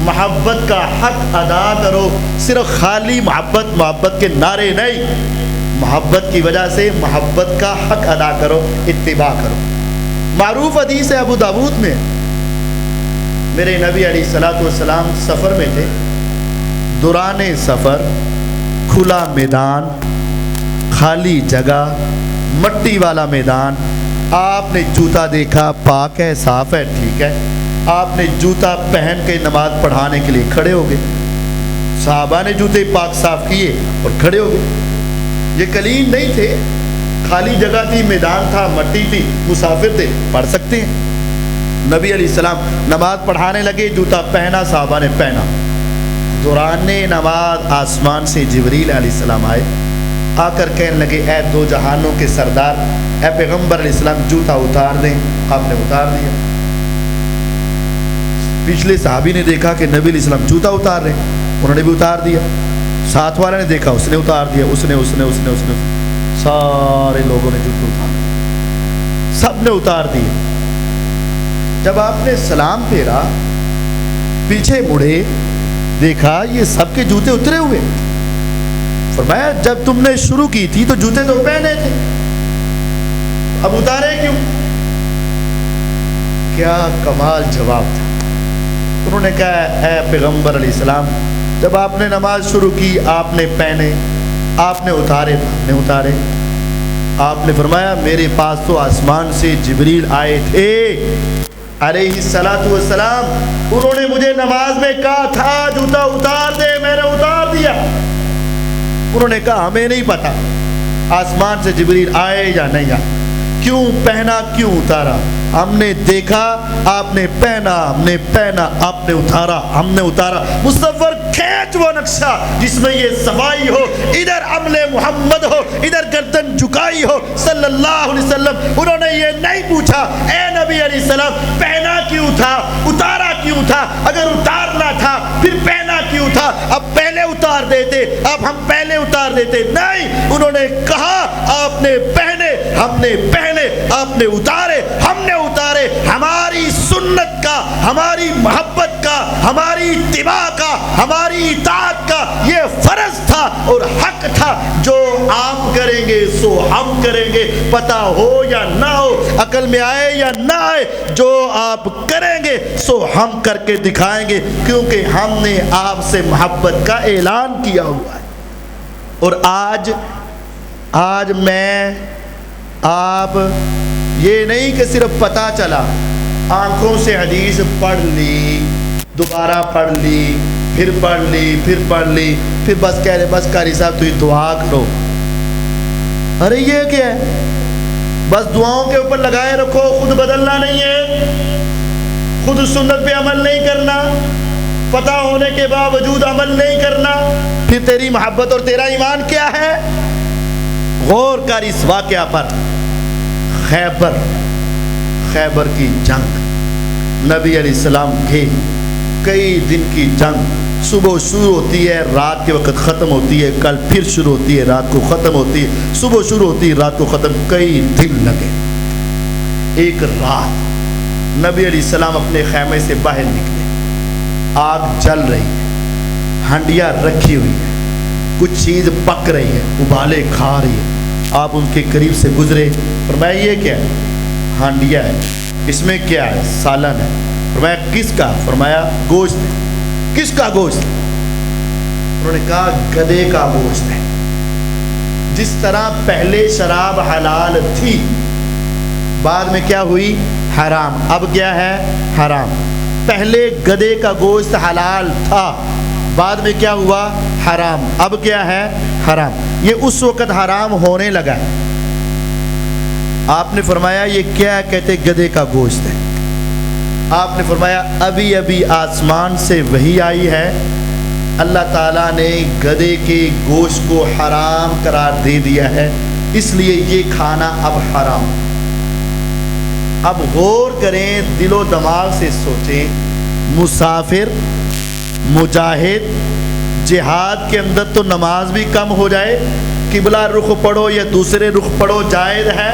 محبت کا حق ادا کرو۔ صرف خالی محبت کے نعرے نہیں، محبت کی وجہ سے محبت کا حق ادا کرو، اتباع کرو۔ معروف حدیث ہے ابو داود میں، میرے نبی علیہ الصلوۃ والسلام سفر میں تھے، دوران سفر کھلا میدان، خالی جگہ، مٹی والا میدان، آپ نے جوتا دیکھا، پاک ہے، صاف ہے، ٹھیک ہے، آپ نے جوتا پہن کے نماز پڑھانے کے لیے کھڑے ہو گئے۔ صحابہ نے جوتے پاک صاف کیے اور کھڑے ہو گئے۔ یہ کلیم نہیں تھے، خالی جگہ تھی، میدان تھا، مٹی تھی، مسافر تھے، پڑھ سکتے ہیں۔ نبی علیہ السلام نماز پڑھانے لگے، جوتا پہنا، صحابہ نے پہنا۔ دوران نماز آسمان سے جبریل علیہ السلام آئے، آ کر کہنے لگے اے دو جہانوں کے سردار، اے پیغمبر علیہ السلام جوتا اتار دیں۔ آپ نے اتار دیا۔ پچھلے صحابی نے دیکھا کہ نبی علیہ السلام جوتا اتار رہے، انہوں نے بھی اتار دیا۔ ساتھ والا نے دیکھا، اس نے اتار دیا، اس نے سارے لوگوں نے جوتے اتار دیے، سب نے اتار دیے۔ جب آپ نے سلام پھیرا، پیچھے مڑے، دیکھا یہ سب کے جوتے اترے ہوئے۔ فرمایا جب تم نے شروع کی تھی تو جوتے تو پہنے تھے، اب اتارے کیوں؟ کیا کمال جواب تھا۔ انہوں نے کہا اے پیغمبر علیہ السلام، جب آپ نے نماز شروع کی آپ نے پہنے، آپ نے اتارے، ہم نے اتارے۔ آپ نے فرمایا میرے پاس تو آسمان سے جبریل آئے تھے علیہ الصلاۃ والسلام، انہوں نے مجھے نماز میں کہا تھا جوتا اتار دے، میں نے اتار دیا۔ انہوں نے کہا ہمیں نہیں پتا آسمان سے جبریل آئے یا نہیں آئے، کیوں پہنا کیوں اتارا، ہم نے دیکھا آپ نے پہنا، ہم نے پہنا، آپ نے اتارا، ہم نے اتارا۔ مصور کھینچ وہ نقشہ جس میں یہ صفائی ہو، ادھر عمل محمد ہو، ادھر گردن جھکائی ہو صلی اللہ علیہ وسلم۔ انہوں نے یہ نہیں پوچھا اے نبی علیہ السلام پہنا کیوں تھا، اتارا کیوں تھا، اگر اتارنا تھا پھر پہنا کیوں تھا، اب پہلے اتار دیتے، اب ہم پہلے اتار دیتے۔ نہیں، انہوں نے کہا آپ نے پہنے، ہم نے پہنے، آپ نے اتارے، ہم نے اتارے۔ ہماری سنت کا، ہماری محبت کا، ہماری اتباع کا، ہماری اطاعت کا یہ فرض تھا اور حق تھا، جو آپ کریں گے سو ہم کریں گے، پتہ ہو یا نہ ہو، عقل میں آئے یا نہ آئے، جو آپ کریں گے سو ہم کر کے دکھائیں گے، کیونکہ ہم نے آپ سے محبت کا اعلان کیا ہوا ہے۔ اور آج میں آپ یہ نہیں کہ صرف پتہ چلا، آنکھوں سے حدیث پڑھ لی، دوبارہ پڑھ لی، پھر پڑھ لی، پھر پڑھ لی، پھر بس کہہ رہے بس قاری صاحب تو دعا کرو۔ ارے یہ کیا ہے؟ بس دعاؤں کے اوپر لگائے رکھو، خود بدلنا نہیں ہے، خود سنت پہ عمل نہیں کرنا، پتہ ہونے کے باوجود عمل نہیں کرنا، پھر تیری محبت اور تیرا ایمان کیا ہے؟ غور کر اس واقعہ پر۔ خیبر کی جنگ، نبی علیہ السلام گئے، کئی دن کی جنگ، صبح شروع ہوتی ہے رات کے وقت ختم ہوتی ہے، کل پھر شروع ہوتی ہے رات کو ختم ہوتی ہے، صبح شروع ہوتی ہے رات کو ختم، کئی دن لگے۔ ایک رات نبی علیہ السلام اپنے خیمے سے باہر نکلے، آگ جل رہی ہے، ہنڈیاں رکھی ہوئی ہے، کچھ چیز پک رہی ہے، ابالے کھا رہی ہے۔ آپ ان کے قریب سے گزرے، فرمایا یہ کیا ہے؟ ہانڈیا ہے، اس میں کیا ہے؟ سالن ہے۔ فرمایا کس کا؟ فرمایا گوشت ہے۔ کس کا گوشت؟ انہوں نے کہا گدھے کا گوشت ہے۔ جس طرح پہلے شراب حلال تھی، بعد میں کیا ہوئی؟ حرام۔ اب کیا ہے؟ حرام۔ پہلے گدھے کا گوشت حلال تھا، بعد میں کیا ہوا؟ حرام۔ اب کیا ہے؟ حرام۔ یہ اس وقت حرام ہونے لگا۔ آپ نے فرمایا یہ کیا ہے؟ کہتے گدھے کا گوشت ہے۔ آپ نے فرمایا ابھی ابھی آسمان سے وحی آئی ہے، اللہ تعالیٰ نے گدھے کے گوشت کو حرام قرار دے دیا ہے، اس لیے یہ کھانا اب حرام۔ اب غور کریں، دل و دماغ سے سوچیں، مسافر، مجاہد، جہاد کے اندر تو نماز بھی کم ہو جائے، قبلہ رخ پڑھو یا دوسرے رخ پڑھو جائز ہے،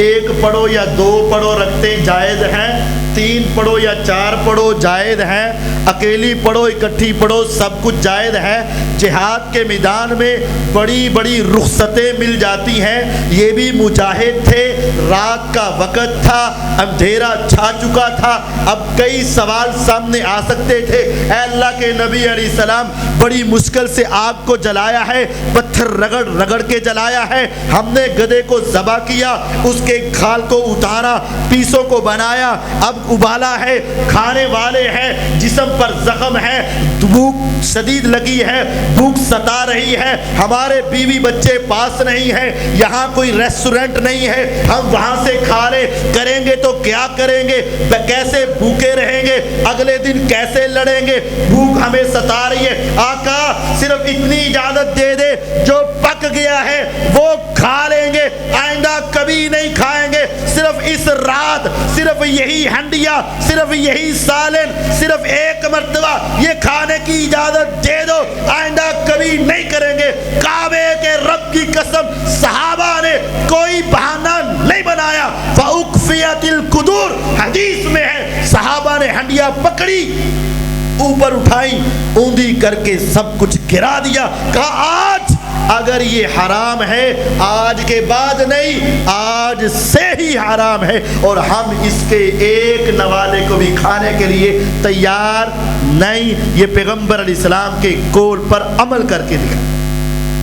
ایک پڑھو یا دو پڑھو رکھتے جائز ہیں، 3 پڑھو یا 4 پڑھو جائز ہے، اکیلی پڑھو اکٹھی پڑھو سب کچھ جائز ہے۔ جہاد کے میدان میں بڑی بڑی رخصتیں مل جاتی ہیں، یہ بھی مجاہد تھے، رات کا وقت تھا، اندھیرا چھا چکا تھا، اب کئی سوال سامنے آ سکتے تھے۔ اے اللہ کے نبی علیہ السلام بڑی مشکل سے آگ کو جلایا ہے، پتھر رگڑ رگڑ کے جلایا ہے، ہم نے گدھے کو ذبح کیا، اس کے کھال کو اتارا، پیسوں کو بنایا، اب ابالا ہے، کھانے والے ہیں، جسم پر زخم ہے، بھوک شدید لگی ہے، بھوک ستا رہی ہے، ہمارے بیوی بچے پاس نہیں ہیں، یہاں کوئی ریسٹورنٹ نہیں ہے، ہم وہاں سے کھا لے، کریں گے تو کیا کریں گے، کیسے بھوکے رہیں گے، اگلے دن کیسے لڑیں گے، بھوک ہمیں ستا رہی ہے، آقا صرف اتنی اجازت دے دے، جو پک گیا ہے وہ کھا لیں گے، آئندہ کبھی نہیں کھائیں گے، صرف اس رات، صرف یہی ہنڈیا، صرف یہی سالن، صرف ایک مرتبہ یہ کھانے کی اجازت دے دو، آئندہ کبھی نہیں کریں گے۔ کعبے کے رب کی قسم صحابہ نے کوئی بہانہ نہیں بنایا۔ فَأُقْفِيَتِ الْقُدُورِ حدیث میں ہے، صحابہ نے ہنڈیا پکڑی، اوپر اٹھائی، اوندھی کر کے سب کچھ گرا دیا، کہا اگر یہ حرام ہے آج کے بعد نہیں، آج سے ہی حرام ہے، اور ہم اس کے ایک نوالے کو بھی کھانے کے لیے تیار نہیں۔ یہ پیغمبر علیہ السلام کے قول پر عمل کر کے دکھا۔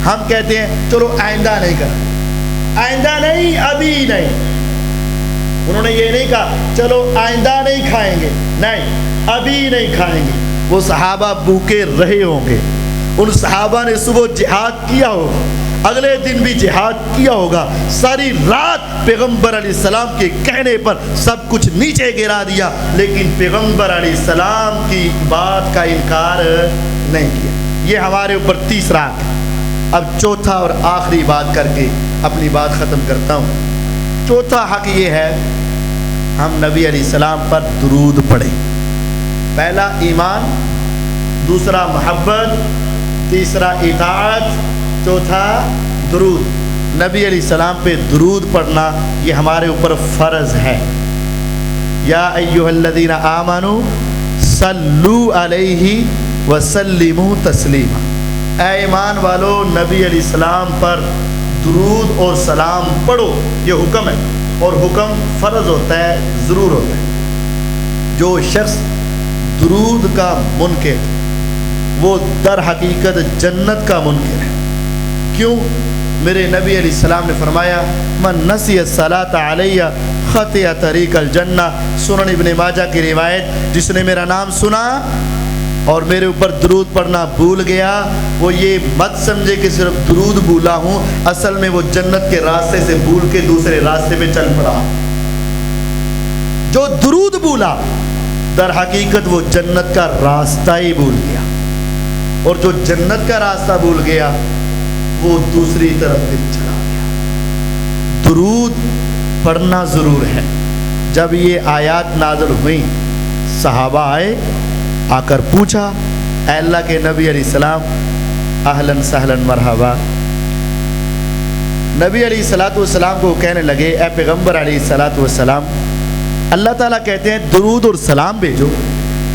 ہم کہتے ہیں چلو آئندہ نہیں کرنا، آئندہ نہیں، ابھی نہیں۔ انہوں نے یہ نہیں کہا چلو آئندہ نہیں کھائیں گے، نہیں ابھی نہیں کھائیں گے۔ وہ صحابہ بھوکے رہے ہوں گے، ان صحابہ نے صبح جہاد کیا ہوگا، اگلے دن بھی جہاد کیا ہوگا، ساری رات پیغمبر علیہ السلام کے کہنے پر سب کچھ نیچے گرا دیا، لیکن پیغمبر علیہ السلام کی بات کا انکار نہیں کیا۔ یہ ہمارے اوپر تیسرا حق ہے۔ اب چوتھا اور آخری بات کر کے اپنی بات ختم کرتا ہوں۔ چوتھا حق یہ ہے ہم نبی علیہ السلام پر درود پڑھیں۔ پہلا ایمان، دوسرا محبت، تیسرا اطاعت، چوتھا درود۔ نبی علیہ السلام پہ درود پڑھنا یہ ہمارے اوپر فرض ہے۔ یا ایھا الذین آمنوا صلوا علیہ وسلموا تسلیما، اے ایمان والو نبی علیہ السلام پر درود اور سلام پڑھو۔ یہ حکم ہے، اور حکم فرض ہوتا ہے، ضرور ہوتا ہے۔ جو شخص درود کا منکر وہ در حقیقت جنت کا منکر ہے۔ کیوں؟ میرے نبی علیہ السلام نے فرمایا من نسی الصلاۃ علیہ خطئ طریق الجنہ، سنن ابن ماجہ کی روایت، جس نے میرا نام سنا اور میرے اوپر درود پڑھنا بھول گیا، وہ یہ مت سمجھے کہ صرف درود بھولا ہوں، اصل میں وہ جنت کے راستے سے بھول کے دوسرے راستے پہ چل پڑا۔ جو درود بھولا در حقیقت وہ جنت کا راستہ ہی بھول گیا، اور جو جنت کا راستہ بھول گیا وہ دوسری طرف پھر چلا گیا۔ درود پڑھنا ضرور ہے۔ جب یہ آیات نازل ہوئیں صحابہ آئے، آ کر پوچھا اے اللہ کے نبی علیہ السلام اہلاً سہلاً مرحبا۔ نبی علیہ الصلوۃ والسلام کو کہنے لگے اے پیغمبر علیہ الصلوۃ والسلام، اللہ تعالیٰ کہتے ہیں درود اور سلام بھیجو۔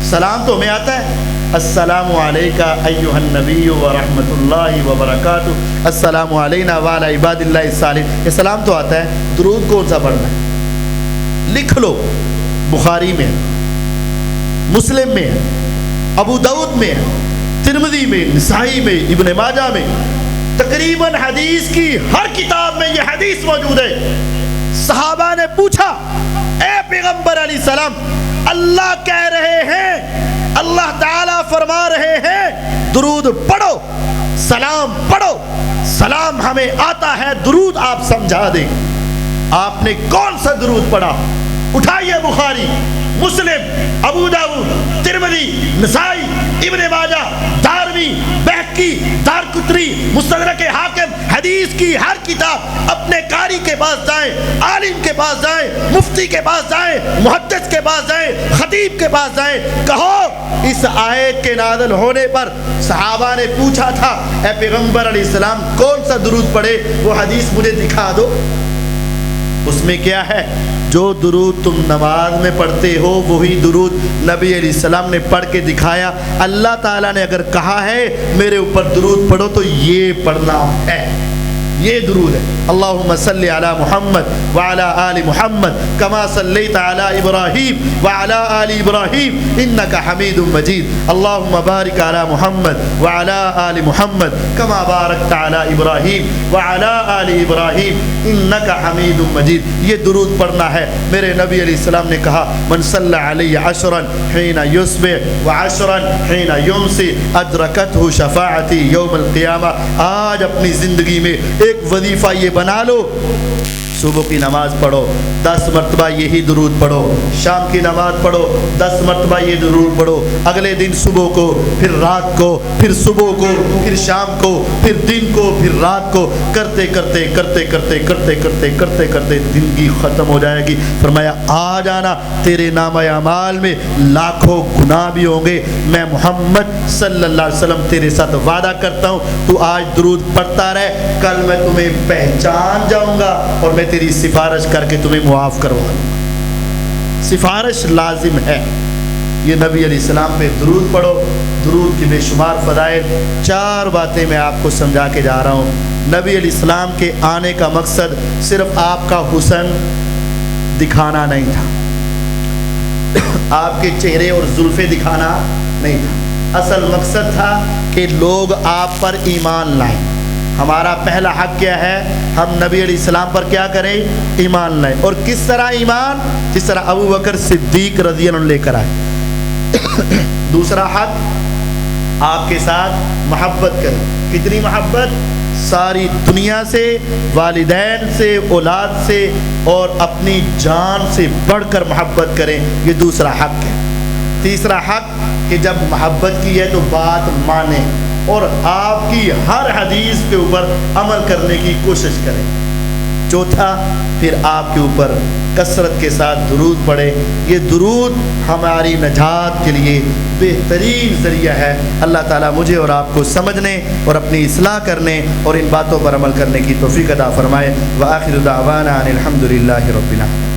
سلام تو ہمیں آتا ہے، السلام علیکہ ایھا النبی ورحمۃ اللہ وبرکاتہ، السلام علینا وعلی عباد اللہ الصالحین، یہ سلام تو آتا ہے۔ درود کون سا پڑھنا ہے؟ لکھ لو، بخاری میں، مسلم میں، ابو داؤد میں، ترمذی میں، نسائی میں، ابن ماجہ میں، تقریباً حدیث کی ہر کتاب میں یہ حدیث موجود ہے۔ صحابہ نے پوچھا اے پیغمبر علیہ السلام، اللہ کہہ رہے ہیں، اللہ تعالیٰ فرما رہے ہیں درود پڑھو، سلام پڑھو، سلام ہمیں آتا ہے، درود آپ سمجھا دیں۔ آپ نے کون سا درود پڑھا؟ اٹھائیے بخاری، مسلم، ابو داؤد، ترمذی، نسائی، ابن ماجہ، دارمی، بہقی، دارقطنی، مستدرک حاکم، حدیث کی ہر کتاب، اپنے قاری کے پاس جائیں، عالم کے پاس جائیں، مفتی کے پاس جائیں، محدث کے پاس جائیں، خطیب کے پاس جائیں، کہو اس آیت کے نازل ہونے پر صحابہ نے پوچھا تھا اے پیغمبر علیہ السلام کون سا درود پڑھے، وہ حدیث مجھے دکھا دو۔ اس میں کیا ہے؟ جو درود تم نماز میں پڑھتے ہو وہی درود نبی علیہ السلام نے پڑھ کے دکھایا۔ اللہ تعالیٰ نے اگر کہا ہے میرے اوپر درود پڑھو تو یہ پڑھنا ہے، یہ درود ہے۔ اللہم صلی علی محمد وعلی آل محمد کما صلیت علی ابراہیم وعلی آل ابراہیم انک حمید مجید، اللہم بارک علی محمد وعلی آل محمد کما بارکت علی ابراہیم وعلی آل ابراہیم انک حمید مجید۔ یہ درود پڑھنا ہے۔ میرے نبی علیہ السلام نے کہا من صلی علی عشرا حین یصبح وعشرا حین یمسی ادرکتہ شفاعتی یوم القیامہ۔ آج اپنی زندگی میں ایک وظیفہ یہ بنا لو، صبح کی نماز پڑھو 10 مرتبہ یہی درود پڑھو، شام کی نماز پڑھو 10 مرتبہ یہ درود پڑھو، اگلے دن صبح کو، پھر رات کو، پھر صبح کو، پھر شام کو، پھر دن کو، پھر رات کو، کرتے کرتے کرتے کرتے کرتے کرتے کرتے کرتے زندگی ختم ہو جائے گی۔ فرمایا آ جانا، تیرے نامہ اعمال میں لاکھوں گناہ بھی ہوں گے، میں محمد صلی اللہ علیہ وسلم تیرے ساتھ وعدہ کرتا ہوں تو آج درود پڑھتا رہے، کل میں تمہیں پہچان جاؤں گا اور میں تیری سفارش کر کے تمہیں معاف کروا دوں گا۔ سفارش لازم ہے۔ یہ نبی علیہ السلام پہ درود پڑھو، درود کی بے شمار فضائل. 4 باتیں میں آپ کو سمجھا کے جا رہا ہوں. نبی علیہ السلام کے آنے کا مقصد صرف آپ کا حسن دکھانا نہیں تھا، آپ کے چہرے اور زلفیں دکھانا نہیں تھا. اصل مقصد تھا کہ لوگ آپ پر ایمان لائیں. ہمارا پہلا حق کیا ہے؟ ہم نبی علیہ السلام پر کیا کریں؟ ایمان لائیں. اور کس طرح ایمان؟ جس طرح ابو بکر صدیق رضی اللہ عنہ لے کر آئے. دوسرا حق، آپ کے ساتھ محبت کریں. کتنی محبت؟ ساری دنیا سے، والدین سے، اولاد سے اور اپنی جان سے بڑھ کر محبت کریں. یہ دوسرا حق ہے. تیسرا حق کہ جب محبت کی ہے تو بات مانیں اور آپ کی ہر حدیث کے اوپر عمل کرنے کی کوشش کریں. چوتھا، پھر آپ کے اوپر کثرت کے ساتھ درود پڑھیں. یہ درود ہماری نجات کے لیے بہترین ذریعہ ہے. اللہ تعالیٰ مجھے اور آپ کو سمجھنے اور اپنی اصلاح کرنے اور ان باتوں پر عمل کرنے کی توفیق عطا فرمائے. وآخر دعوانا ان الحمد للہ رب العالمین.